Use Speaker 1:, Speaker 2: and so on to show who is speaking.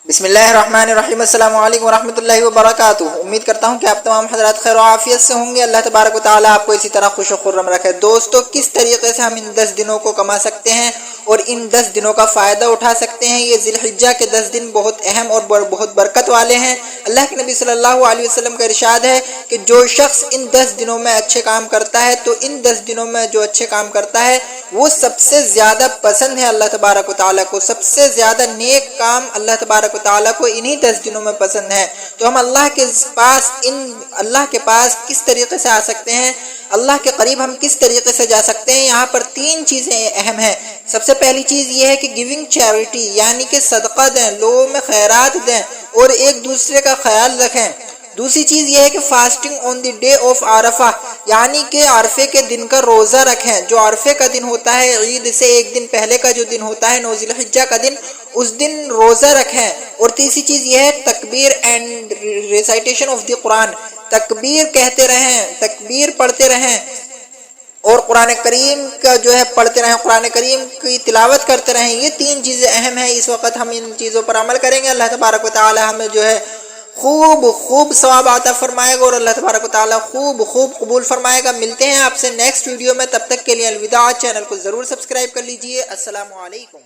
Speaker 1: بسم اللہ الرحمن الرحیم، السلام علیکم ورحمۃ اللہ وبرکاتہ۔ امید کرتا ہوں کہ آپ تمام حضرات خیر و عافیت سے ہوں گے۔ اللہ تبارک و تعالیٰ آپ کو اسی طرح خوش و خرم رکھے۔ دوستو، کس طریقے سے ہم ان 10 دنوں کو کما سکتے ہیں اور ان 10 دنوں کا فائدہ اٹھا سکتے ہیں؟ یہ ذی الحجہ کے 10 دن بہت اہم اور بہت برکت والے ہیں۔ اللہ کے نبی صلی اللہ علیہ وسلم کا ارشاد ہے کہ جو شخص ان 10 دنوں میں اچھے کام کرتا ہے تو ان 10 دنوں میں جو اچھے کام کرتا ہے وہ سب سے زیادہ پسند ہے اللہ تبارک و تعالیٰ کو۔ سب سے زیادہ نیک کام اللہ تبارک و تعالیٰ کو انہی 10 دنوں میں پسند ہے۔ تو ہم اللہ کے پاس کس طریقے سے آ سکتے ہیں، اللہ کے قریب ہم کس طریقے سے جا سکتے ہیں؟ یہاں پر 3 چیزیں اہم ہیں۔ سب سے پہلی چیز یہ ہے کہ گیونگ چیریٹی، یعنی کہ صدقہ دیں، لوگوں میں خیرات دیں اور ایک دوسرے کا خیال رکھیں۔ دوسری چیز یہ ہے کہ fasting on the day of Arafah, یعنی کہ عرفے کے دن کا روزہ رکھیں۔ جو عرفے کا دن ہوتا ہے، عید سے ایک دن پہلے کا جو دن ہوتا ہے 9 ذی الحجہ کا دن، اس دن روزہ رکھیں۔ اور تیسری چیز یہ ہے تکبیر اینڈ ریسائٹیشن آف دی قرآن، تکبیر کہتے رہیں، تکبیر پڑھتے رہیں اور قرآن کریم کا جو ہے پڑھتے رہیں، قرآن کریم کی تلاوت کرتے رہیں۔ یہ 3 چیزیں اہم ہیں۔ اس وقت ہم ان چیزوں پر عمل کریں گے، اللہ تبارک و تعالی ہمیں جو ہے خوب ثواب عطا فرمائے گا اور اللہ تبارک و تعالی خوب قبول فرمائے گا۔ ملتے ہیں آپ سے نیکسٹ ویڈیو میں، تب تک کے لیے الوداع۔ چینل کو ضرور سبسکرائب کر لیجئے۔ السلام علیکم۔